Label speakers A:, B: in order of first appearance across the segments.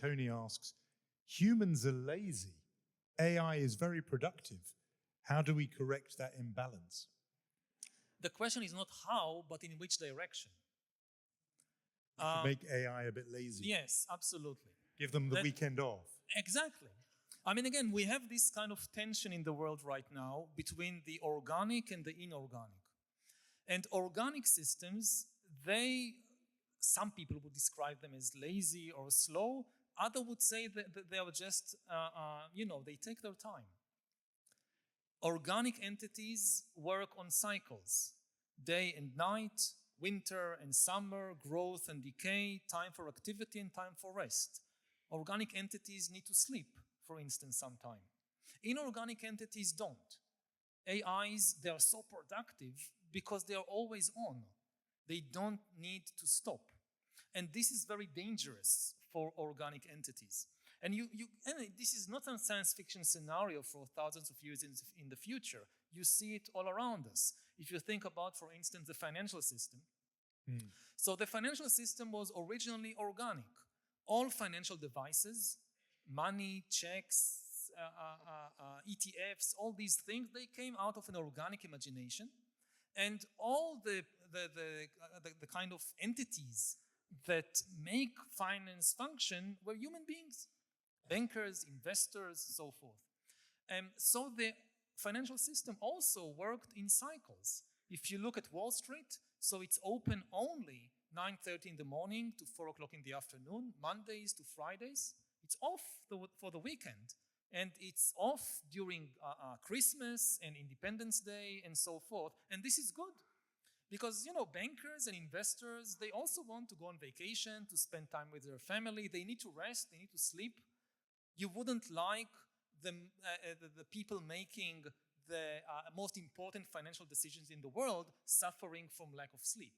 A: Tony asks, humans are lazy. AI is very productive. How do we correct that imbalance?
B: The question is not how, but in which direction.
A: Make AI a bit lazy.
B: Yes, absolutely.
A: Give them the weekend off.
B: Exactly. I mean, again, we have this kind of tension in the world right now between the organic and the inorganic. And organic systems, some people would describe them as lazy or slow. Others would say that they are just, they take their time. Organic entities work on cycles, day and night, winter and summer, growth and decay, time for activity and time for rest. Organic entities need to sleep, for instance, sometime. Inorganic entities don't. AIs, they are so productive because they are always on. They don't need to stop. And this is very dangerous for organic entities. And this is not a science fiction scenario for thousands of years in the future. You see it all around us. If you think about, for instance, the financial system. So the financial system was originally organic. All financial devices, money, checks, ETFs, all these things, they came out of an organic imagination. And all the kind of entities that make finance function were human beings. Bankers, investors, so forth. So the financial system also worked in cycles. If you look at Wall Street, so it's open only 9:30 in the morning to 4 o'clock in the afternoon, Mondays to Fridays. It's off for the weekend. And it's off during Christmas and Independence Day and so forth. And this is good. Because, bankers and investors, they also want to go on vacation, to spend time with their family. They need to rest, they need to sleep. You wouldn't like the people making the most important financial decisions in the world suffering from lack of sleep.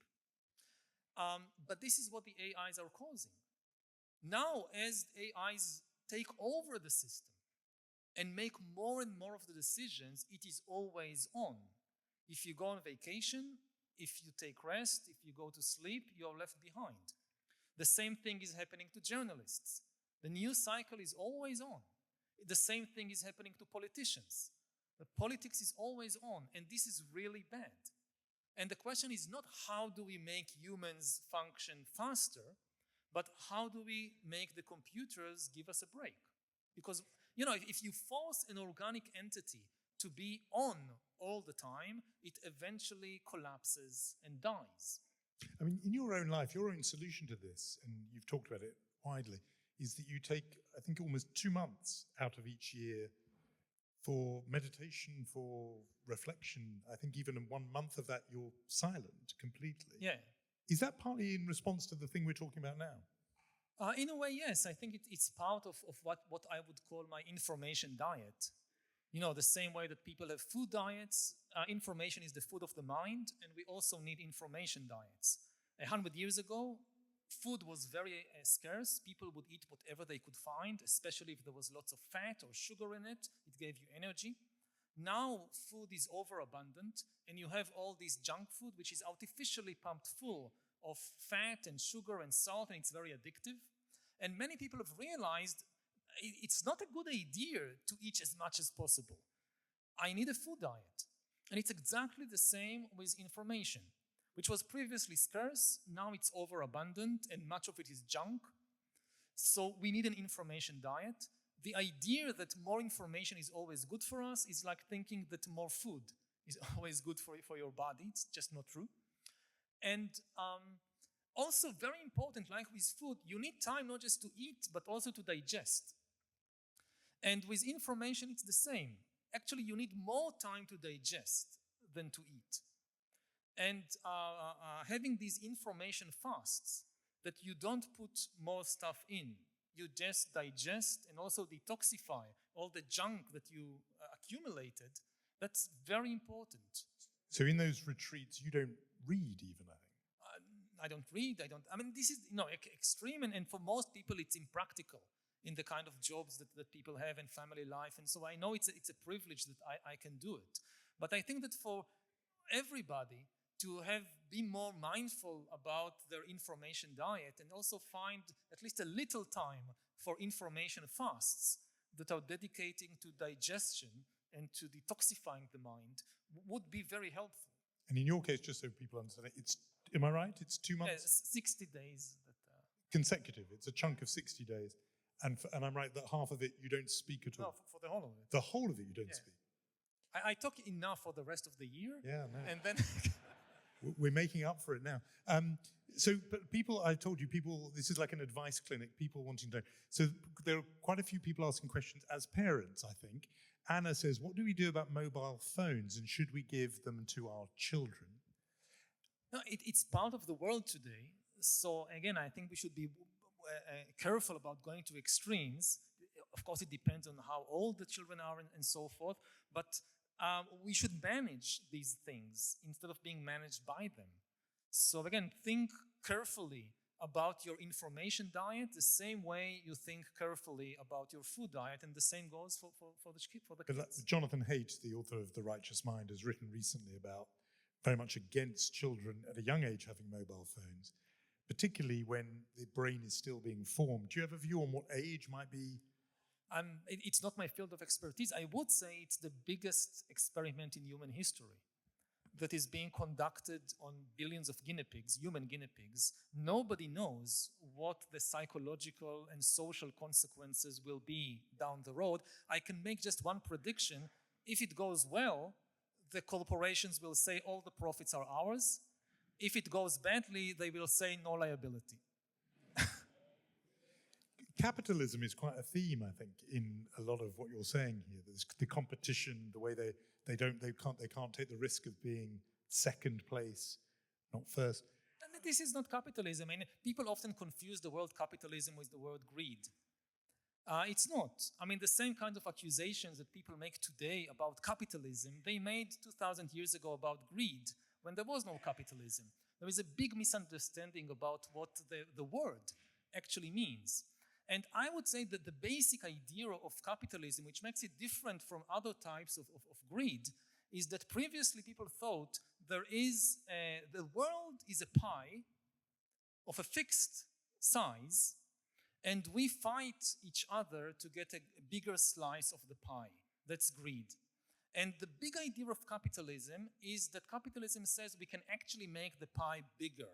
B: But this is what the AIs are causing. Now, as AIs take over the system and make more and more of the decisions, it is always on. If you go on vacation, if you take rest, if you go to sleep, you're left behind. The same thing is happening to journalists. The news cycle is always on. The same thing is happening to politicians. The politics is always on, and this is really bad. And the question is not how do we make humans function faster, but how do we make the computers give us a break? Because, if you force an organic entity to be on all the time, it eventually collapses and dies.
A: I mean, in your own life, your own solution to this, and you've talked about it widely, is that you take, I think, almost 2 months out of each year for meditation, for reflection. I think even in 1 month of that, you're silent completely.
B: Yeah.
A: Is that partly in response to the thing we're talking about now?
B: In a way, yes. I think it's part of what I would call my information diet. The same way that people have food diets, information is the food of the mind, and we also need information diets. 100 years ago, food was very scarce. People would eat whatever they could find, especially if there was lots of fat or sugar in it. It gave you energy. Now food is overabundant, and you have all this junk food, which is artificially pumped full of fat and sugar and salt, and it's very addictive. And many people have realized it's not a good idea to eat as much as possible. I need a food diet. And it's exactly the same with information, which was previously scarce. Now it's overabundant, and much of it is junk. So we need an information diet. The idea that more information is always good for us is like thinking that more food is always good for your body. It's just not true. And also very important, like with food, you need time not just to eat, but also to digest. And with information, it's the same. Actually, you need more time to digest than to eat. And having these information fasts, that you don't put more stuff in, you just digest and also detoxify all the junk that you accumulated, that's very important.
A: So in those retreats, you don't read even, I think.
B: I don't read, this is extreme, and for most people it's impractical in the kind of jobs that people have and family life, and so I know it's a privilege that I can do it. But I think that for everybody, to be more mindful about their information diet and also find at least a little time for information fasts that are dedicating to digestion and to detoxifying the mind would be very helpful.
A: And in your case, just so people understand it, am I right? It's 2 months?
B: Yes, 60 days.
A: Consecutive. It's a chunk of 60 days. And I'm right that half of it you don't speak at all?
B: No, for the whole of it.
A: The whole of it you don't speak?
B: I talk enough for the rest of the year.
A: Yeah, no.
B: And then...
A: We're making up for it now. But people, I told you, this is like an advice clinic, people wanting to know. So there are quite a few people asking questions as parents, I think. Anna says, what do we do about mobile phones and should we give them to our children?
B: No, it's part of the world today. So again, I think we should be careful about going to extremes. Of course, it depends on how old the children are and so forth. But we should manage these things instead of being managed by them. So again, think carefully about your information diet the same way you think carefully about your food diet, and the same goes for the kids.
A: Jonathan Haidt, the author of The Righteous Mind, has written recently about very much against children at a young age having mobile phones, particularly when the brain is still being formed. Do you have a view on what age might be?
B: It's not my field of expertise. I would say it's the biggest experiment in human history that is being conducted on billions of guinea pigs, human guinea pigs. Nobody knows what the psychological and social consequences will be down the road. I can make just one prediction. If it goes well, the corporations will say all the profits are ours. If it goes badly, they will say no liability.
A: Capitalism is quite a theme, I think, in a lot of what you're saying here. There's the competition, the way they can't take the risk of being second place, not first.
B: And this is not capitalism. I mean, people often confuse the word capitalism with the word greed. It's not. I mean, the same kind of accusations that people make today about capitalism, they made 2,000 years ago about greed, when there was no capitalism. There is a big misunderstanding about what the word actually means. And I would say that the basic idea of capitalism, which makes it different from other types of greed, is that previously people thought the world is a pie of a fixed size, and we fight each other to get a bigger slice of the pie. That's greed. And the big idea of capitalism is that capitalism says we can actually make the pie bigger.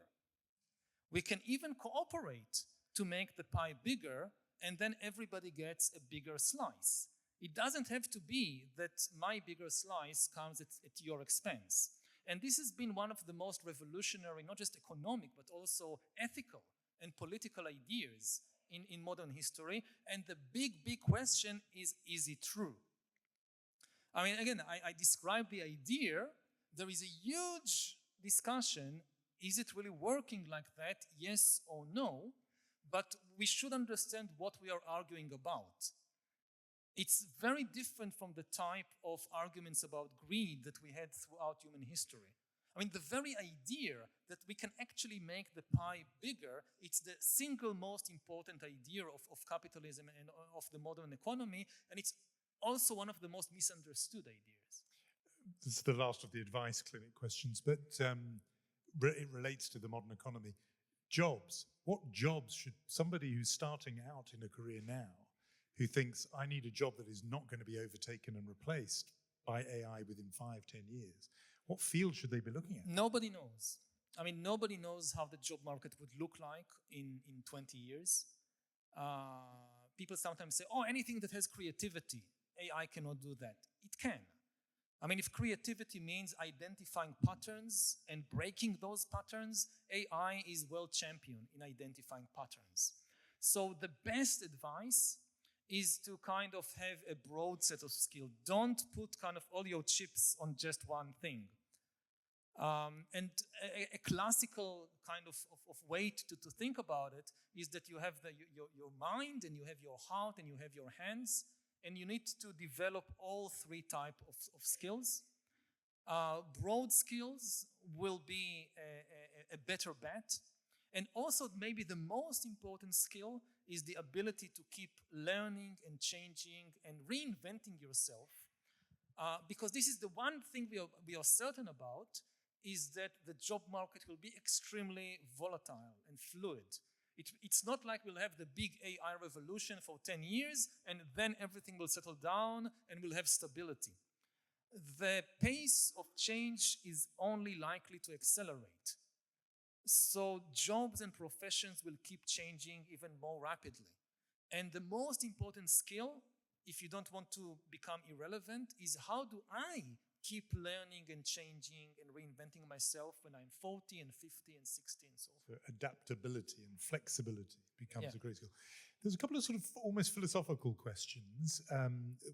B: We can even cooperate to make the pie bigger, and then everybody gets a bigger slice. It doesn't have to be that my bigger slice comes at your expense. And this has been one of the most revolutionary, not just economic, but also ethical and political ideas in modern history. And the big question is it true? I mean, again, I described the idea. There is a huge discussion. Is it really working like that? Yes or no? But we should understand what we are arguing about. It's very different from the type of arguments about greed that we had throughout human history. I mean, the very idea that we can actually make the pie bigger, it's the single most important idea of capitalism and of the modern economy, and it's also one of the most misunderstood ideas.
A: This is the last of the advice clinic questions, but it relates to the modern economy. Jobs. What jobs should somebody who's starting out in a career now, who thinks, I need a job that is not going to be overtaken and replaced by AI within 5-10 years, what field should they be looking at?
B: Nobody knows. I mean, nobody knows how the job market would look like in 20 years. People sometimes say, oh, anything that has creativity, AI cannot do that. It can. I mean, if creativity means identifying patterns and breaking those patterns, AI is world champion in identifying patterns. So the best advice is to kind of have a broad set of skills. Don't put kind of all your chips on just one thing. And a classical kind of way to think about it is that you have your mind, and you have your heart, and you have your hands, and you need to develop all three types of skills. Broad skills will be a better bet. And also maybe the most important skill is the ability to keep learning and changing and reinventing yourself. Because this is the one thing we are certain about, is that the job market will be extremely volatile and fluid. It's not like we'll have the big AI revolution for 10 years and then everything will settle down and we'll have stability. The pace of change is only likely to accelerate. So jobs and professions will keep changing even more rapidly. And the most important skill, if you don't want to become irrelevant, is how do I keep learning and changing and reinventing myself when I'm 40 and 50 and 60 and so forth.
A: So adaptability and flexibility becomes a great skill. There's a couple of sort of almost philosophical questions.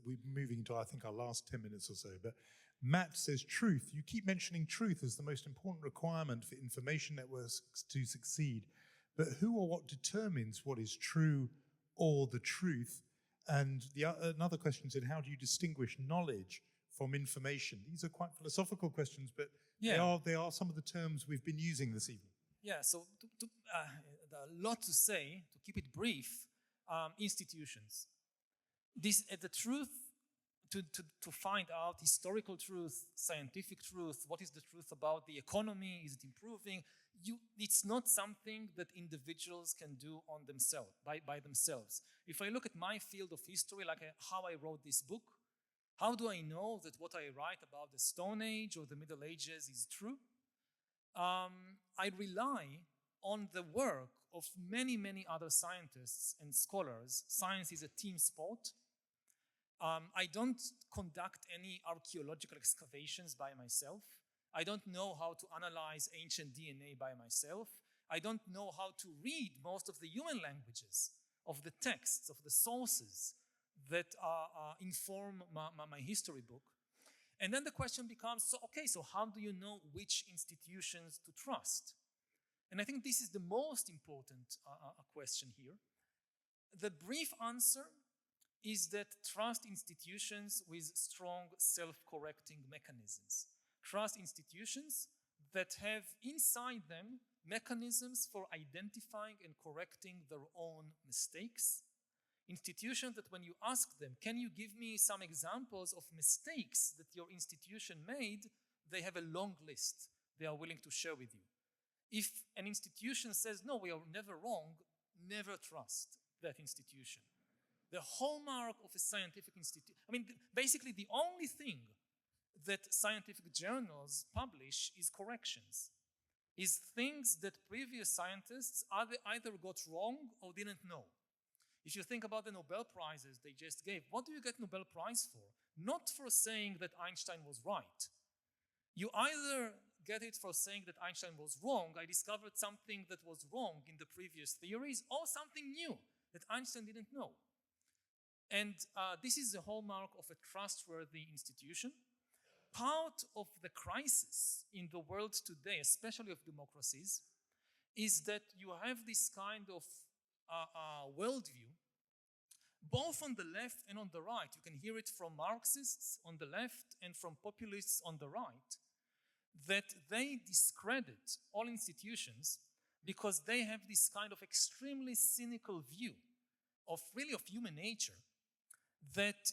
A: We're moving into, I think, our last 10 minutes or so. But Matt says, truth. You keep mentioning truth as the most important requirement for information networks to succeed. But who or what determines what is true or the truth? And another question said, how do you distinguish knowledge from information? These are quite philosophical questions, but they are some of the terms we've been using this evening.
B: Yeah, so a lot to say, to keep it brief. Institutions. The truth, to find out historical truth, scientific truth, what is the truth about the economy, is it improving? It's not something that individuals can do on themselves, by themselves. If I look at my field of history, like how I wrote this book, how do I know that what I write about the Stone Age or the Middle Ages is true? I rely on the work of many, many other scientists and scholars. Science is a team sport. I don't conduct any archaeological excavations by myself. I don't know how to analyze ancient DNA by myself. I don't know how to read most of the human languages of the texts, of the sources that inform my history book. And then the question becomes, so how do you know which institutions to trust? And I think this is the most important question here. The brief answer is that trust institutions with strong self-correcting mechanisms. Trust institutions that have inside them mechanisms for identifying and correcting their own mistakes. Institutions that when you ask them, can you give me some examples of mistakes that your institution made, they have a long list they are willing to share with you. If an institution says, no, we are never wrong, never trust that institution. The hallmark of a scientific institution, basically the only thing that scientific journals publish is corrections, is things that previous scientists either got wrong or didn't know. If you think about the Nobel Prizes they just gave, what do you get Nobel Prize for? Not for saying that Einstein was right. You either get it for saying that Einstein was wrong, I discovered something that was wrong in the previous theories, or something new that Einstein didn't know. And this is the hallmark of a trustworthy institution. Part of the crisis in the world today, especially of democracies, is that you have this kind of worldview, both on the left and on the right. You can hear it from Marxists on the left and from populists on the right, that they discredit all institutions because they have this kind of extremely cynical view of human nature, that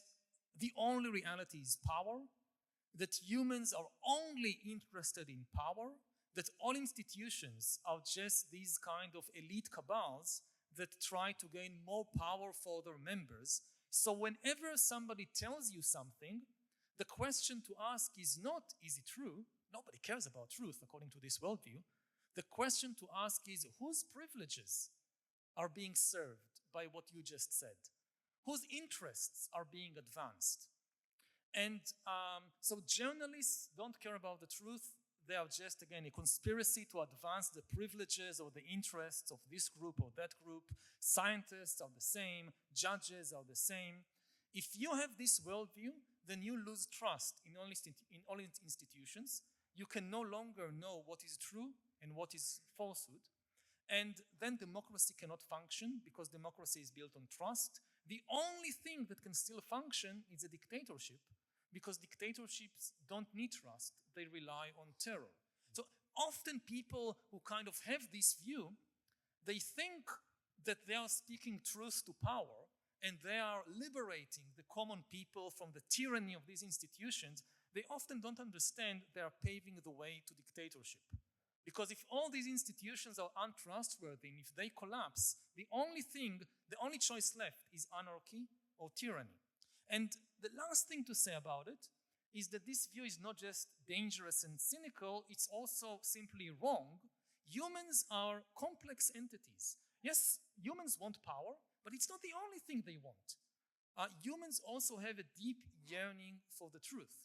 B: the only reality is power, that humans are only interested in power, that all institutions are just these kind of elite cabals that try to gain more power for their members. So whenever somebody tells you something, the question to ask is not, is it true? Nobody cares about truth according to this worldview. The question to ask is, whose privileges are being served by what you just said? Whose interests are being advanced? And so journalists don't care about the truth. They are just, again, a conspiracy to advance the privileges or the interests of this group or that group. Scientists are the same. Judges are the same. If you have this worldview, then you lose trust in all institutions. You can no longer know what is true and what is falsehood. And then democracy cannot function because democracy is built on trust. The only thing that can still function is a dictatorship, because dictatorships don't need trust, they rely on terror. So often people who kind of have this view, they think that they are speaking truth to power and they are liberating the common people from the tyranny of these institutions. they often don't understand they are paving the way to dictatorship. Because if all these institutions are untrustworthy, and if they collapse, the only choice left is anarchy or tyranny. And the last thing to say about it is that this view is not just dangerous and cynical, it's also simply wrong. Humans are complex entities. Yes, humans want power, but it's not the only thing they want. Humans also have a deep yearning for the truth.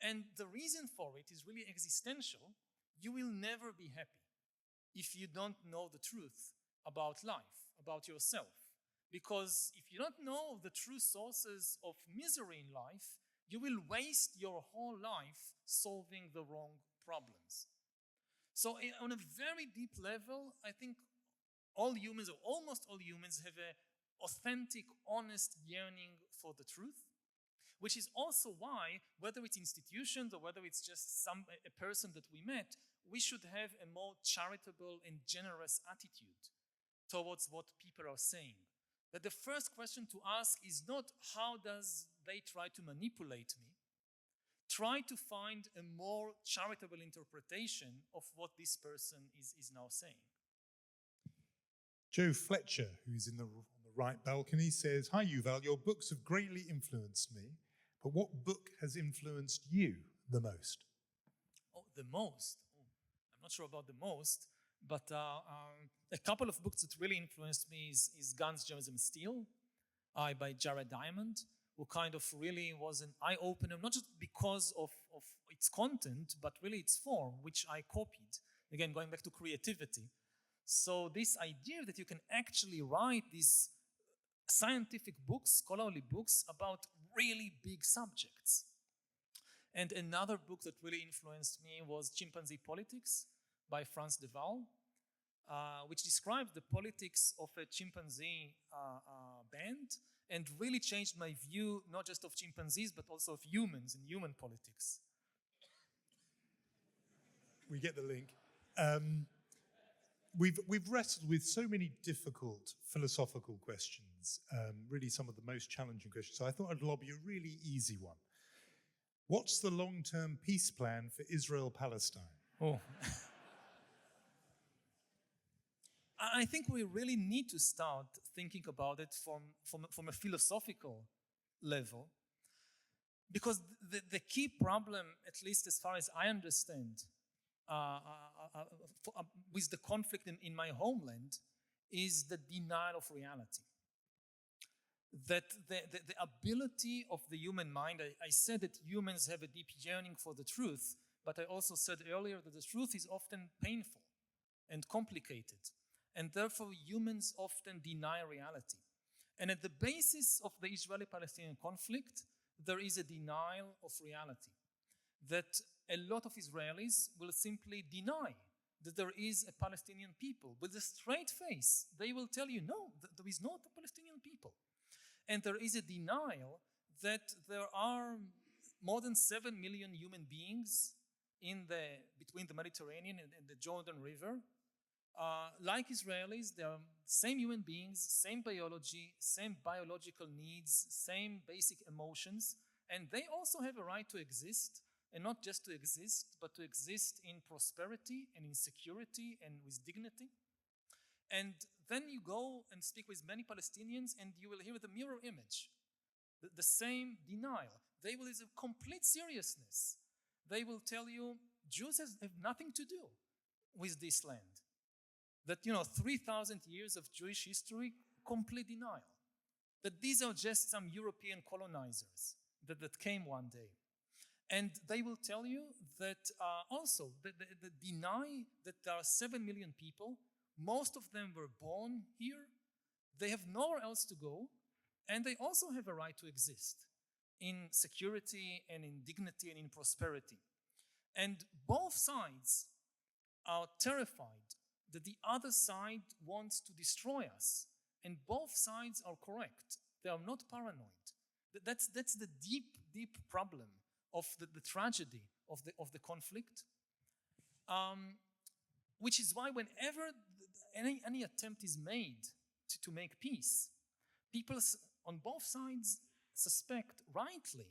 B: And the reason for it is really existential. You will never be happy if you don't know the truth about life, about yourself. Because if you don't know the true sources of misery in life, you will waste your whole life solving the wrong problems. So on a very deep level, I think all humans, or almost all humans, have an authentic, honest yearning for the truth, which is also why, whether it's institutions or whether it's just a person that we met, we should have a more charitable and generous attitude towards what people are saying. That the first question to ask is not how does they try to manipulate me. Try to find a more charitable interpretation of what this person is now saying.
A: Joe Fletcher, who's on the right balcony, says, "Hi Yuval, your books have greatly influenced me, but what book has influenced you the most?"
B: Oh, the most? Oh, I'm not sure about the most, but a couple of books that really influenced me is Guns, Germs and Steel by Jared Diamond, who kind of really was an eye-opener, not just because of its content, but really its form, which I copied. Again, going back to creativity. So this idea that you can actually write these scientific books, scholarly books, about really big subjects. And another book that really influenced me was Chimpanzee Politics by Franz de Waal, which describes the politics of a chimpanzee band and really changed my view not just of chimpanzees but also of humans and human politics.
A: We get the link. We've wrestled with so many difficult philosophical questions, really some of the most challenging questions. So I thought I'd lob you a really easy one. What's the long-term peace plan for Israel-Palestine?
B: Oh. I think we really need to start thinking about it from a philosophical level, because the key problem, at least as far as I understand, with the conflict in my homeland, is the denial of reality. That the ability of the human mind, I said that humans have a deep yearning for the truth, but I also said earlier that the truth is often painful and complicated, and therefore humans often deny reality. And at the basis of the Israeli-Palestinian conflict, there is a denial of reality. That a lot of Israelis will simply deny that there is a Palestinian people. With a straight face, they will tell you, no, there is not a Palestinian people. And there is a denial that there are more than 7 million human beings between the Mediterranean and the Jordan River. Like Israelis, they are same human beings, same biology, same biological needs, same basic emotions, and they also have a right to exist, and not just to exist, but to exist in prosperity and in security and with dignity. And then you go and speak with many Palestinians and you will hear the mirror image, the same denial. They will, with a complete seriousness, they will tell you Jews have nothing to do with this land. That, 3,000 years of Jewish history, complete denial. That these are just some European colonizers that came one day. And they will tell you that also, the deny that there are 7 million people, most of them were born here, they have nowhere else to go, and they also have a right to exist in security and in dignity and in prosperity. And both sides are terrified that the other side wants to destroy us. And both sides are correct. They are not paranoid. That's the deep, deep problem of the tragedy of the conflict. Which is why whenever any attempt is made to make peace, people on both sides suspect rightly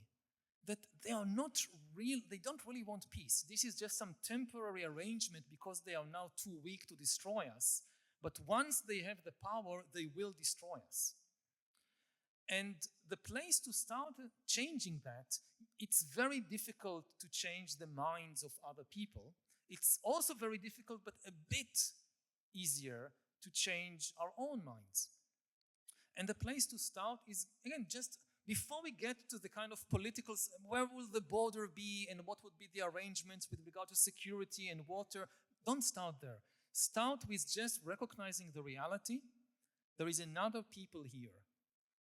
B: that they are not real, they don't really want peace. This is just some temporary arrangement because they are now too weak to destroy us. But once they have the power, they will destroy us. And the place to start changing that, it's very difficult to change the minds of other people. It's also very difficult, but a bit easier to change our own minds. And the place to start is, again, just before we get to the kind of political, where will the border be and what would be the arrangements with regard to security and water, don't start there. Start with just recognizing the reality. There is another people here,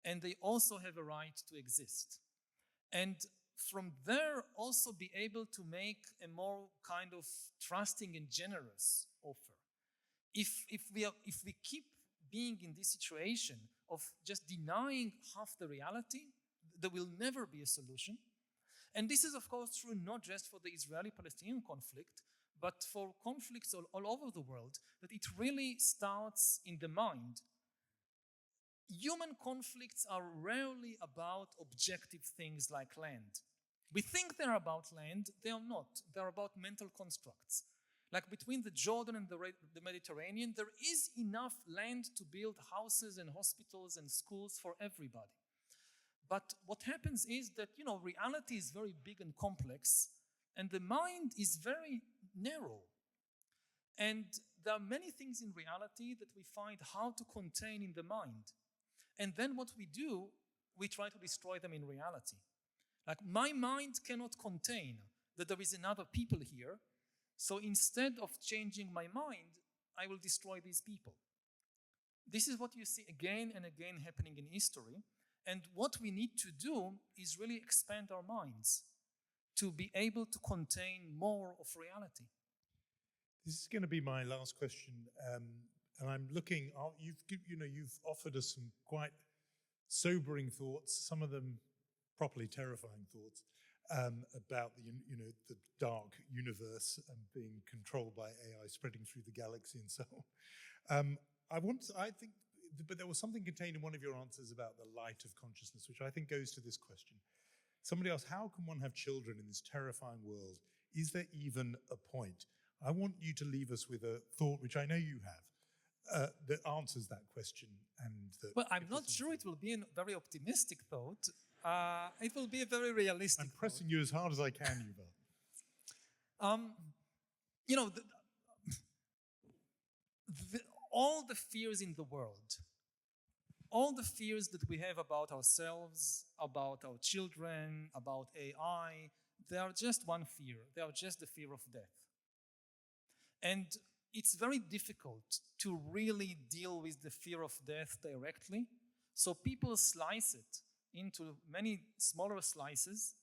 B: and they also have a right to exist. And from there, also be able to make a more kind of trusting and generous offer. If we keep being in this situation of just denying half the reality, there will never be a solution. And this is, of course, true not just for the Israeli-Palestinian conflict, but for conflicts all over the world, that it really starts in the mind. Human conflicts are rarely about objective things like land. We think they're about land, they are not. They're about mental constructs. Like between the Jordan and the Mediterranean, there is enough land to build houses and hospitals and schools for everybody. But what happens is that, reality is very big and complex, and the mind is very narrow. And there are many things in reality that we find hard to contain in the mind. And then what we do, we try to destroy them in reality. Like, my mind cannot contain that there is another people here, so instead of changing my mind, I will destroy these people. This is what you see again and again happening in history. And what we need to do is really expand our minds to be able to contain more of reality.
A: This is going to be my last question. And I'm looking, you've offered us some quite sobering thoughts, some of them properly terrifying thoughts, about the dark universe and being controlled by AI spreading through the galaxy and so on. But there was something contained in one of your answers about the light of consciousness, which I think goes to this question. Somebody asked, how can one have children in this terrifying world? Is there even a point? I want you to leave us with a thought, which I know you have, that answers that question.
B: Well, I'm not sure it will be a very optimistic thought. It will be a very realistic
A: I'm pressing you as hard as I can, Yuval.
B: All the fears in the world, all the fears that we have about ourselves, about our children, about AI, they are just one fear. They are just the fear of death. And it's very difficult to really deal with the fear of death directly. So people slice it into many smaller slices.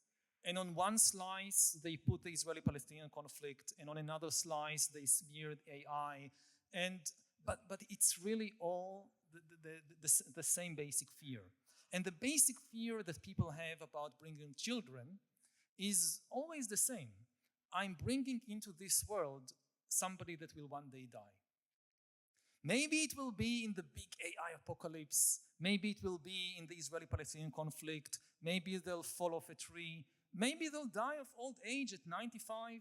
B: And on one slice, they put the Israeli-Palestinian conflict. And on another slice, they smeared AI. But it's really all the same basic fear. And the basic fear that people have about bringing children is always the same. I'm bringing into this world somebody that will one day die. Maybe it will be in the big AI apocalypse. Maybe it will be in the Israeli-Palestinian conflict. Maybe they'll fall off a tree. Maybe they'll die of old age at 95,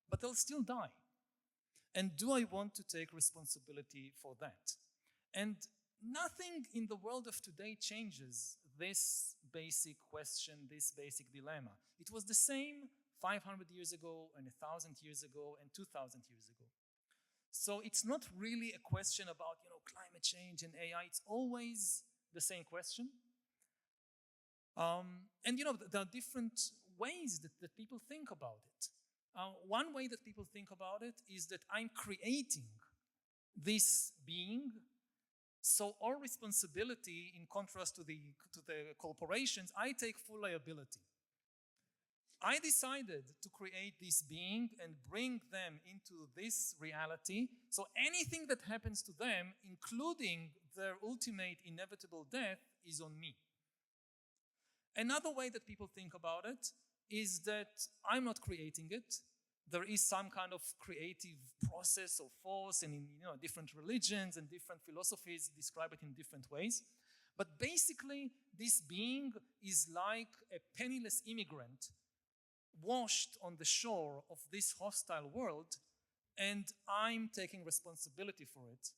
B: but they'll still die. And do I want to take responsibility for that? And nothing in the world of today changes this basic question, this basic dilemma. It was the same 500 years ago and 1,000 years ago and 2,000 years ago. So it's not really a question about, climate change and AI. It's always the same question. And there are different ways that people think about it. One way that people think about it is that I'm creating this being, so all responsibility, in contrast to the corporations, I take full liability. I decided to create this being and bring them into this reality, so anything that happens to them, including their ultimate inevitable death, is on me. Another way that people think about it is that I'm not creating it. There is some kind of creative process or force, and in different religions and different philosophies describe it in different ways. But basically, this being is like a penniless immigrant washed on the shore of this hostile world, and I'm taking responsibility for it,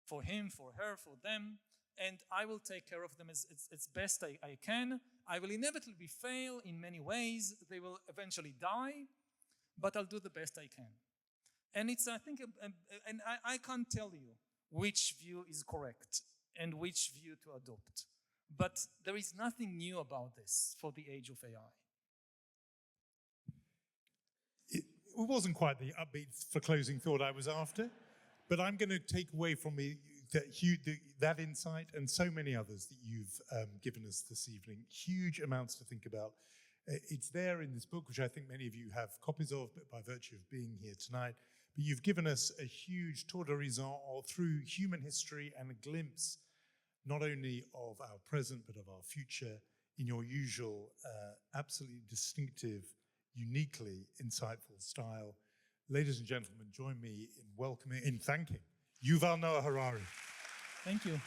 B: for him, for her, for them, and I will take care of them as best I can. I will inevitably fail in many ways. They will eventually die, but I'll do the best I can. And it's, I think, and I can't tell you which view is correct and which view to adopt. But there is nothing new about this for the age of AI.
A: It wasn't quite the upbeat for closing thought I was after, but I'm going to take away from me that insight and so many others that you've given us this evening. Huge amounts to think about. It's there in this book, which I think many of you have copies of, but by virtue of being here tonight. But you've given us a huge tour d'horizon through human history and a glimpse not only of our present, but of our future in your usual, absolutely distinctive, uniquely insightful style. Ladies and gentlemen, join me in thanking Yuval Noah Harari.
B: Thank you.